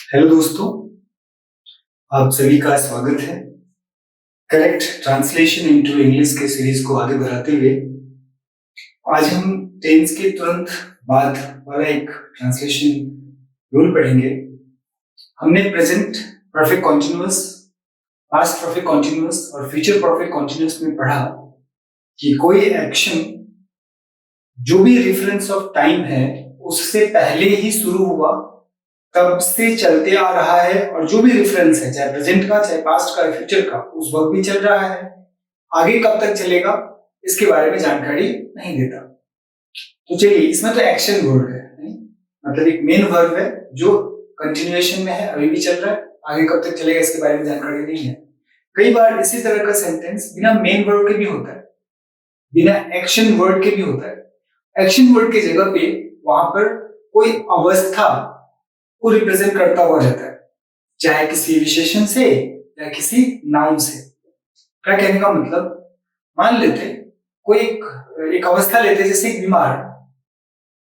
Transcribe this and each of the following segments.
Hello दोस्तों, आप सभी का स्वागत है। करेक्ट ट्रांसलेशन इनटू इंग्लिश के सीरीज को आगे बढ़ाते हुए आज हम टेंस के तुरंत बाद वाला एक ट्रांसलेशन रूल पढ़ेंगे। हमने present perfect continuous, past perfect continuous और फ्यूचर परफेक्ट कॉन्टिन्यूअस में पढ़ा कि कोई एक्शन जो भी रेफरेंस ऑफ टाइम है उससे पहले ही शुरू हुआ, कब से चलते आ रहा है, और जो भी रेफरेंस है चाहे प्रेजेंट का चाहे पास्ट का फ्यूचर का उस वक्त भी चल रहा है, आगे कब तक चलेगा इसके बारे में जानकारी नहीं देता। तो चलिए, इसमें तो एक्शन वर्ड है, मतलब एक मेन वर्ब है जो कंटिन्यूएशन में है, अभी भी चल रहा है, आगे कब तक चलेगा इसके बारे में जानकारी नहीं है। कई बार इसी तरह का सेंटेंस बिना मेन वर्ड के भी होता है, बिना एक्शन वर्ड के भी होता है। एक्शन वर्ड की जगह पे वहां पर कोई अवस्था को रिप्रेजेंट करता हुआ रहता है, चाहे किसी विशेषण से या किसी नाउन से। क्या कहने का मतलब, मान लेते कोई एक अवस्था लेते जैसे एक बीमार।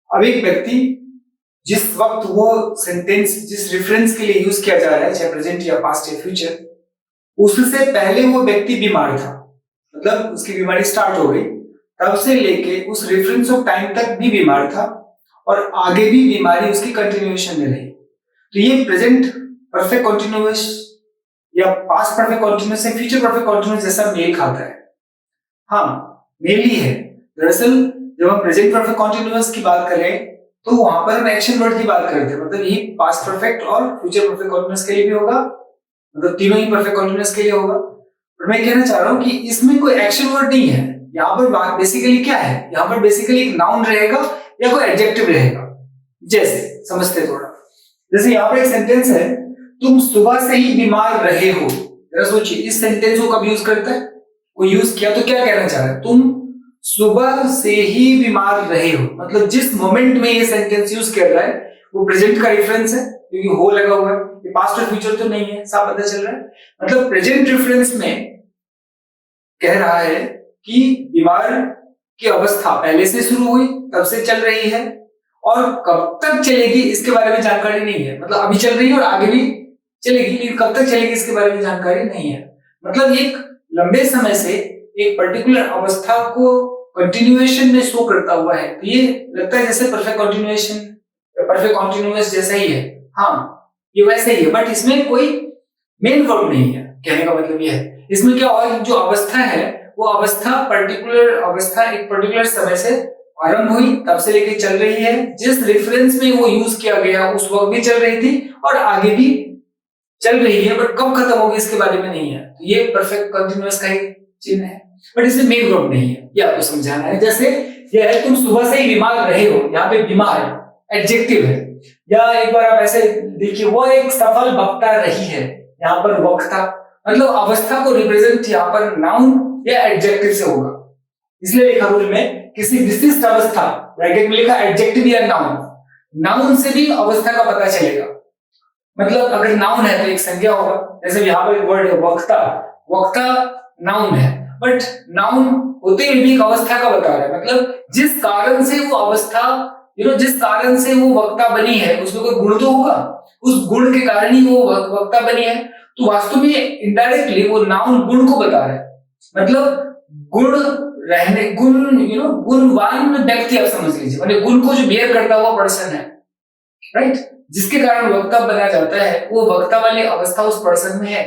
अब एक व्यक्ति जिस वक्त वो सेंटेंस जिस रेफरेंस के लिए यूज किया जा रहा है, चाहे प्रेजेंट या पास्ट या फ्यूचर, उससे पहले वो व्यक्ति बीमार था, मतलब उसकी बीमारी स्टार्ट हो गई, तब से लेके उस रेफरेंस ऑफ टाइम तक भी बीमार था और आगे भी बीमारी उसकी कंटिन्यूएशन में रही। तो ये प्रेजेंट परफेक्ट कॉन्टिन्यूअस या पास्ट परफेक्ट कॉन्टिन्यूअस से फ्यूचर परफेक्ट कॉन्टिन्यूअस जैसा मेल खाता है। हाँ, मेल ही है। दरअसल जब हम प्रेजेंट परफेक्ट कॉन्टिन्यूअस की बात करें तो वहां पर हम एक्शन वर्ड की बात करते हैं, मतलब यही पास्ट परफेक्ट और फ्यूचर परफेक्ट कॉन्टिन्यूअस के लिए भी होगा, मतलब तीनों ही परफेक्ट कॉन्टिन्यूअस के लिए होगा। पर मैं कहना चाह रहा हूं कि इसमें कोई एक्शन वर्ड नहीं है। यहाँ पर बात बेसिकली क्या है, यहाँ पर बेसिकली एक नाउन रहेगा या कोई एडजेक्टिव रहेगा। जैसे समझते थोड़ा, जैसे यहाँ पर एक सेंटेंस है, तुम सुबह से ही बीमार रहे हो। जरा सोचिए, इस सेंटेंस को कब यूज करता है, कोई यूज किया तो क्या कहना चाह रहा है, तुम सुबह से ही बीमार रहे हो। मतलब जिस मोमेंट में ये सेंटेंस यूज कर रहा है वो प्रेजेंट का रेफरेंस है, क्योंकि हो लगा हुआ है, ये पास्ट और फ्यूचर तो नहीं है, साफ पता चल रहा है। मतलब प्रेजेंट रेफरेंस में कह रहा है कि बीमार की अवस्था पहले से शुरू हुई, तब से चल रही है, और कब तक चलेगी इसके बारे में जानकारी नहीं है। मतलब अभी चल रही है और आगे भी चलेगी, लेकिन कब तक चलेगी इसके बारे में जानकारी नहीं है। मतलब एक लंबे समय से एक पर्टिकुलर अवस्था को कंटिन्यूएशन में शो करता हुआ है। तो ये लगता है जैसे परफेक्ट कंटिन्यूएशन, परफेक्ट कंटिन्यूअस जैसा ही है। हाँ, ये वैसे ही है, बट इसमें कोई मेन वर्ब नहीं है। कहने का मतलब ये है, इसमें क्या और जो अवस्था है वो अवस्था पर्टिकुलर अवस्था एक पर्टिकुलर समय से आरंभ हुई, तब से लेके चल रही है, जिस रेफरेंस में वो यूज किया गया उस वक्त भी चल रही थी और आगे भी चल रही है, बट कब खत्म होगी इसके बारे में नहीं है। तो ये परफेक्ट कंटिन्यूअस का ही चिन्ह है, बट इसमें मेन वर्ब नहीं है, ये आपको समझाना है। जैसे ये है, तुम सुबह से ही बीमार रहे हो, यहाँ पे बीमार एडजेक्टिव है। या एक बार आप ऐसे देखिए, वो एक सफल वक्ता रही है, यहाँ पर वक्ता मतलब अवस्था को रिप्रेजेंट यहाँ पर नाउन या एडजेक्टिव से होगा, इसलिए लिखा रूल में किसी विशिष्ट अवस्था, ब्रैकेट में लिखा एडजेक्टिव या नाउन, नाउन से भी अवस्था का पता चलेगा। मतलब अगर नाउन है तो एक संज्ञा होगा, जैसे यहाँ पर एक वर्ड है वक्ता, वक्ता नाउन है, बट नाउन होते हुए भी एक अवस्था का बता रहा है। मतलब जिस कारण से वो अवस्था जिस कारण से वो वक्ता बनी है उसमें कोई गुण तो होगा, उस गुण के कारण ही वो वक्ता बनी है। तो वास्तव में इनडायरेक्टली वो नाउन गुण को बता रहा है, मतलब गुण रहने गुणवान व्यक्ति आप समझ लीजिए, मतलब गुण को जो बेयर करता हुआ पर्सन है, राइट, जिसके कारण वक्ता बना जाता है, वो वक्ता वाली अवस्था उस पर्सन में है,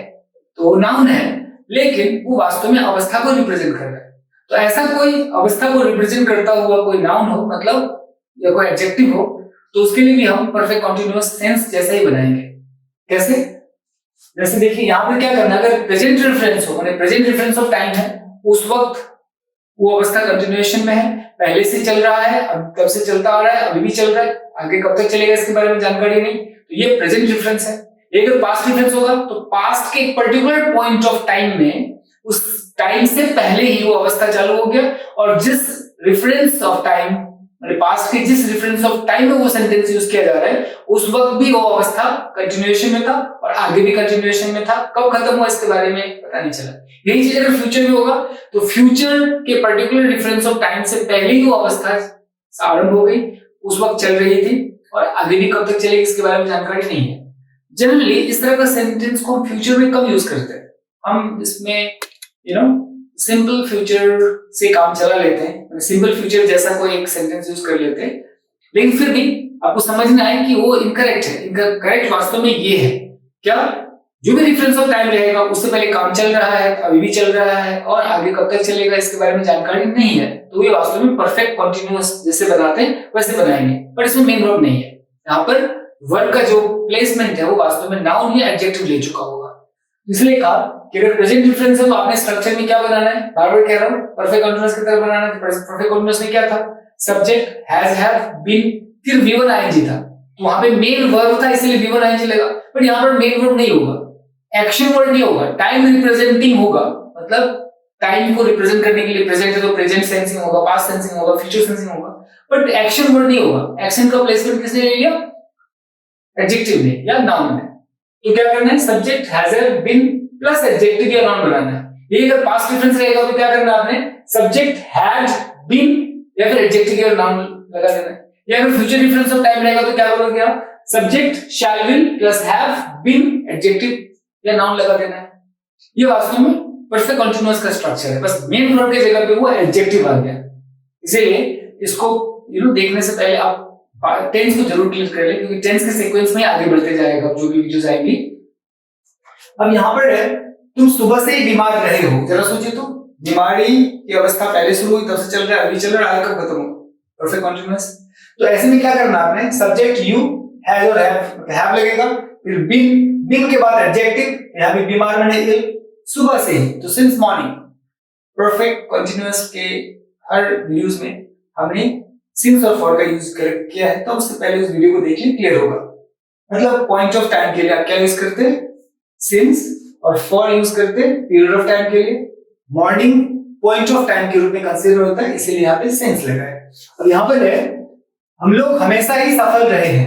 तो नाउन है, लेकिन वो वास्तव में अवस्था को रिप्रेजेंट कर रहा है। तो ऐसा कोई अवस्था को रिप्रेजेंट करता हुआ कोई नाउन हो, मतलब या कोई एडजेक्टिव हो, तो उसके लिए भी हम परफेक्ट कंटीन्यूअस सेंस जैसा ही बनाएंगे। कैसे, जैसे देखिए यहाँ पे क्या करना, अगर प्रेजेंट रेफरेंस हो, मतलब प्रेजेंट रेफरेंस ऑफ टाइम है, उस वक्त वो अवस्था कंटिन्यूएशन में है, पहले से चल रहा है, अब कब से चलता आ रहा है, अभी भी चल रहा है, आगे कब तक चलेगा इसके बारे में जानकारी नहीं, तो ये प्रेजेंट रेफरेंस है। अगर पास्ट रेफरेंस होगा तो पास्ट के एक पर्टिकुलर पॉइंट ऑफ टाइम में उस टाइम से पहले ही वो अवस्था चालू हो गया, और जिस रेफरेंस ऑफ टाइम, मतलब पास्ट के जिस रेफरेंस ऑफ टाइम में वो सेंटेंस यूज किया जा रहा है, उस वक्त भी वो अवस्था कंटिन्यूएशन में था और आगे भी कंटिन्यूएशन में था, कब खत्म हुआ इसके बारे में पता नहीं चला। यही चीज अगर फ्यूचर में होगा तो फ्यूचर के पर्टिकुलर रेफरेंस ऑफ टाइम से पहले ही वो अवस्था आरंभ हो गई, उस वक्त चल रही थी, और आगे भी कब तक चलेगी इसके बारे में जानकारी नहीं है। जनरली इस तरह का सेंटेंस को हम फ्यूचर में कम यूज करते हैं। हम इसमें सिंपल फ्यूचर से काम चला लेते हैं, सिंपल फ्यूचर जैसा कोई एक सेंटेंस यूज कर लेते हैं, लेकिन फिर भी आपको समझना है कि वो इनकरेक्ट है। इनका करेक्ट वास्तव में ये है, क्या जो भी रेफरेंस ऑफ टाइम रहेगा उससे पहले काम चल रहा है, अभी भी चल रहा है और आगे कब तक चलेगा इसके बारे में जानकारी नहीं है, तो ये वास्तव में परफेक्ट कंटीन्यूअस जैसे बनाते हैं वैसे बनाएंगे, पर इसमें मेन वर्ब नहीं है। यहाँ पर वर्ब का जो प्लेसमेंट है वो वास्तव में नाउन या एडजेक्टिव ले चुका होगा। इसलिए कहा कि अगर प्रेजेंट डिफरेंस है तो आपने स्ट्रक्चर में क्या बनाना है, बार बार कह रहा हूं, परफेक्ट कंटीन्यूअस की तरह बनाना है। तो परफेक्ट कंटीन्यूअस में क्या था, सब्जेक्ट हैज, हैव, बीन, फिर V1 ING था, तो वहां पे मेन वर्ब था इसलिए V1 ING लगा। पर यहाँ पर मेन वर्ब नहीं होगा, एक्शन वर्ड नहीं होगा, टाइम रिप्रेजेंटिंग होगा, मतलब टाइम को रिप्रेजेंट करने के लिए प्रेजेंट है तो प्रेजेंट सेंसिंग होगा, पास्ट सेंसिंग होगा, फ्यूचर सेंसिंग होगा, बट एक्शन वर्ड नहीं होगा। एक्शन का प्लेसमेंट किसने ले लिया, एडजेक्टिव ने या नाउन ने। तो क्या करना है, subject has, have, been plus adjective या नाउन बनाना है। ये अगर पास्ट रेफरेंस रहेगा तो क्या करना है आपने, सब्जेक्ट हैड, बीन या फिर एडजेक्टिव या नाउन लगा देना है। या अगर फ्यूचर रेफरेंस ऑफ टाइम रहेगा तो क्या करोगे आप, subject shall will plus have, been, adjective या नाउन लगा देना है। ये वास्तव में परफेक्ट कंटीन्यूअस का स्ट्रक्चर है, बस मेन वर्ब की जगह पे वो एडजेक्टिव आ गया। इसीलिए इसको देखने से पहले आप टेंस को जरूर क्लियर कर ले, क्योंकि टेंस के सीक्वेंस में आगे बढ़ते जाएगा जो भी वीडियोस आएंगी। अब यहाँ पर है, तुम सुबह से ही बीमार रहे हो, जरा सोचिए तो, बीमारी की अवस्था पहले शुरू हुई तब से चल रहा है, अभी चल रहा है, आगे कब खत्म होगा, परफेक्ट कंटीन्यूअस। तो ऐसे में क्या करना आपने, सब्जेक्ट यू, हैज और हैव लगेगा, फिर बीन के बाद एडजेक्टिव, यहाँ भी बीमार मैंने इल, सुबह से ही, तो सिंस मॉर्निंग। परफेक्ट कंटीन्यूअस के हर वीडियोस में हमने सिंस और फॉर का यूज किया है, तो उससे पहले उस वीडियो को देखिए, क्लियर होगा। मतलब पॉइंट ऑफ टाइम के लिए आप क्या यूज करते हैं, सिंस, और फॉर यूज करते हैं पीरियड ऑफ टाइम के लिए। मॉर्निंग पॉइंट ऑफ टाइम के रूप में कंसीडर होता है, इसीलिए यहाँ पे सिंस लगा है। अब यहाँ पर है, हम लोग हमेशा ही सफल रहे हैं,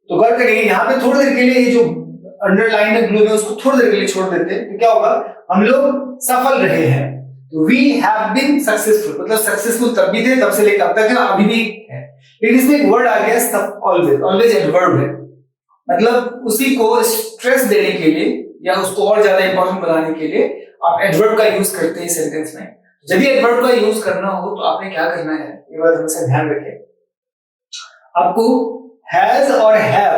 तो गौर करिए यहाँ पे थोड़ी देर के लिए ये जो अंडरलाइन है ब्लू में उसको थोड़ी देर के लिए छोड़ देते हैं, तो क्या होगा, हम लोग सफल रहे हैं। We have been successful, मतलब सक्सेसफुल तब भी थे, तब से लेकर अब तक है, अभी भी है। लेकिन इसमें एक वर्ड आ गया सब, ऑलवेज, ऑलवेज एडवर्ब है, मतलब उसी को स्ट्रेस देने के लिए या उसको और ज्यादा इंपॉर्टेंट बनाने के लिए आप एडवर्ब का यूज करते हैं सेंटेंस में। जब भी एडवर्ब का यूज करना हो तो आपने क्या करना है, ये बात हमेशा ध्यान रखें, आपको हैज और हैव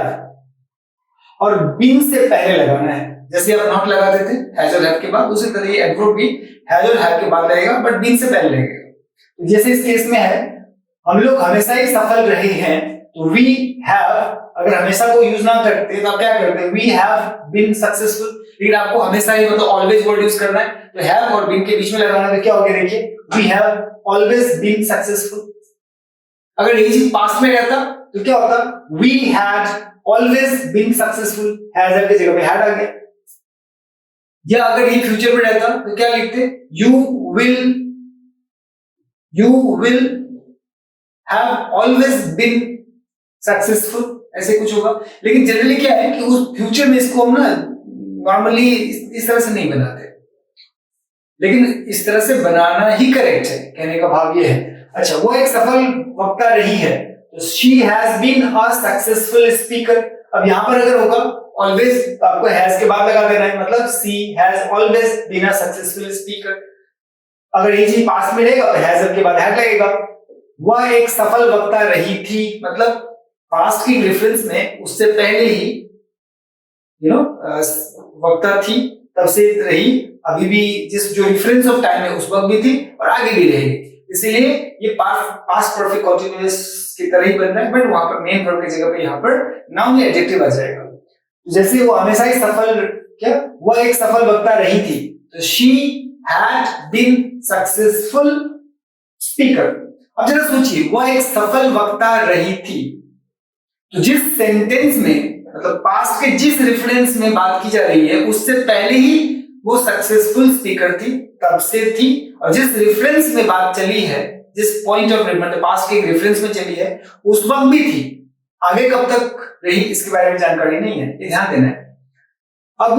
और बीन से पहले लगाना है। जैसे आप नॉट लगाते थे हैज और हैव के बाद, उसी तरह ये एडवर्ब भी हैज और हैव के बाद लगेगा, बट बीन से पहले लगेगा। जैसे इस केस में है, हम लोग हमेशा ही सफल रहे हैं, तो वी हैव, अगर हमेशा को यूज ना करते तो आप क्या करते, वी हैव बीन सक्सेसफुल। लेकिन आपको हमेशा ही मतलब ऑलवेज वर्ड यूज करना है, तो हैव और बीन के बीच में लगाना है, तो क्या हो गया देखिए, we have always been successful. अगर ये चीज पास्ट में रहता तो क्या होता, we had always been successful, has की जगह पे हैड आ गया। या अगर ये फ्यूचर में रहता तो क्या लिखते, you will have always been successful, ऐसे कुछ होगा। लेकिन जनरली क्या है कि उस फ्यूचर में इसको हम ना नॉर्मली इस तरह से नहीं बनाते, लेकिन इस तरह से बनाना ही करेक्ट है, कहने का भाव ये है। अच्छा, वो एक सफल वक्ता रही है, तो she has been a successful speaker. अब यहां पर अगर होगा ऑलवेज, तो आपको हैज के बाद लगा देना है, मतलब she has always been a successful speaker. अगर ये चीज पास्ट में रहेगा तो हैज के बाद हैड लगेगा। वह एक सफल वक्ता रही थी, मतलब पास्ट की रेफरेंस में उससे पहले ही वक्ता थी, तब से रही, अभी भी जिस जो रेफरेंस ऑफ टाइम है उस वक्त भी थी और आगे भी रहेगी। इसीलिए ये पास्ट परफेक्ट कंटीन्यूअस की तरह ही बन रहा है, बट वहां पर मेन वर्ब की जगह पे यहाँ पर नाउन या एडजेक्टिव आ जाएगा। जैसे वो हमेशा ही सफल, क्या वह एक सफल वक्ता रही थी, तो she had been successful speaker. अब जरा सोचिए, वह एक सफल वक्ता रही थी, तो जिस सेंटेंस में मतलब पास्ट के जिस रेफरेंस में बात की जा रही है उससे पहले ही वो सक्सेसफुल स्पीकर थी, तब से थी, और जिस रेफरेंस में बात चली है, जिस पॉइंट ऑफ मतलब पास्ट के रेफरेंस में चली है उस वक्त भी थी, आगे कब तक रही इसके बारे में जानकारी नहीं है, ये ध्यान देना है। अब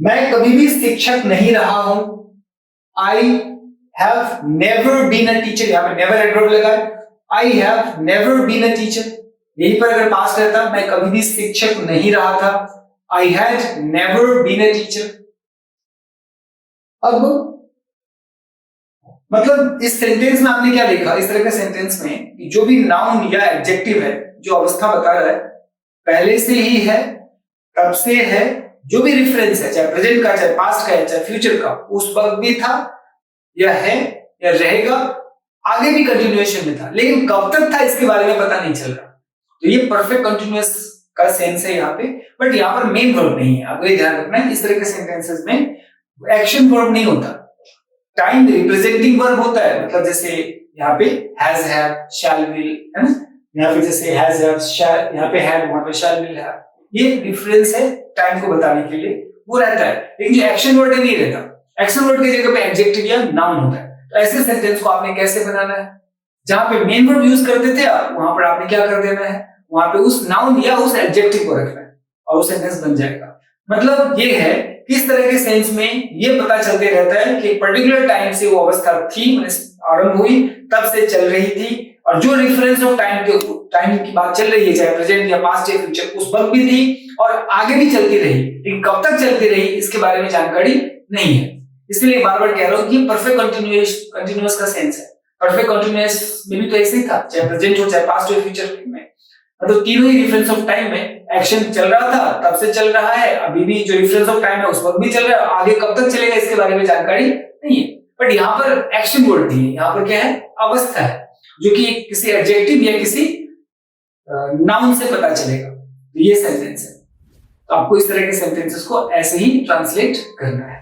मैं कभी भी शिक्षक नहीं रहा हूं, I have never been a teacher, यहां पे नेवर एडवर्ब लगा है, I have never been a teacher. यहीं पर अगर पास्ट रहता, मैं कभी भी शिक्षक नहीं रहा था, I had never been a teacher. अब मतलब इस सेंटेंस में आपने क्या देखा, इस तरह के सेंटेंस में कि जो भी नाउन या एडजेक्टिव है, जो अवस्था बता रहा है, पहले से ही है, तब से है, जो भी रेफरेंस है, चाहे प्रेजेंट का, चाहे पास्ट का है, चाहे फ्यूचर का, उस वक्त भी था, या है, या रहेगा, आगे भी कंटिन्यूएशन में था, लेकिन कब तक था इसके बारे में पता नहीं चल रहा। तो ये परफेक्ट कंटिन्यूअस का सेंस है यहाँ पे, बट यहाँ पर मेन वर्ब नहीं है, आपको ये ध्यान रखना है। इस तरह के सेंटेंसेस में एक्शन वर्ब नहीं होता, टाइम रिप्रेजेंटिंग वर्ब होता है। मतलब जैसे यहाँ पे हैज, हैव, शैल, विल, है ना, यहाँ पे जैसे हैज, हैव, शैल, यहाँ पे हैव, वहां पे शैल, विल, हैव, ये डिफरेंस है टाइम को बताने के लिए, वो रहता है। लेकिन जो एक्शन वर्ड है नहीं रहता, एक्शन वर्ड की जगह पे एडजेक्टिव या नाउन होता है। तो ऐसे सेंटेंस को आपने कैसे बनाना है, जहां पे मेन वर्ब यूज करते थे आप, वहां पर आपने क्या कर देना है, वहां पे उस नाउन या उस एडजेक्टिव को रखना है और वो सेंटेंस बन जाएगा। मतलब ये है किस तरह के सेंस में ये पता चलते रहता है कि पर्टिकुलर टाइम से वो अवस्था थी, आरंभ हुई, तब से चल रही थी, और जो रेफरेंस ऑफ टाइम की बात चल रही है, चाहे प्रेजेंट या पास्ट या फ्यूचर, उस वक्त भी थी और आगे भी चलती रही, लेकिन कब तक चलती रही इसके बारे में जानकारी नहीं है। इसलिए बार बार कह रहा हूं कि परफेक्ट कंटिन्यूअस का सेंस है। परफेक्ट कंटिन्यूअस में भी तो ऐसे ही था, चाहे प्रेजेंट हो, चाहे पास्ट हो, फ्यूचर में, मतलब तीनों ही रेफरेंस ऑफ टाइम में एक्शन चल रहा था, तब से चल रहा है, अभी भी जो रेफरेंस ऑफ टाइम है उस वक्त भी चल रहा है, आगे कब तक चलेगा इसके बारे में जानकारी नहीं है। बट यहाँ पर एक्शन वर्ड नहीं है, यहाँ पर क्या है, अवस्था है, जो कि किसी एडजेक्टिव या किसी नाउन से पता चलेगा। तो ये सेंटेंस है। तो आपको इस तरह के सेंटेंसेस को ऐसे ही ट्रांसलेट करना है।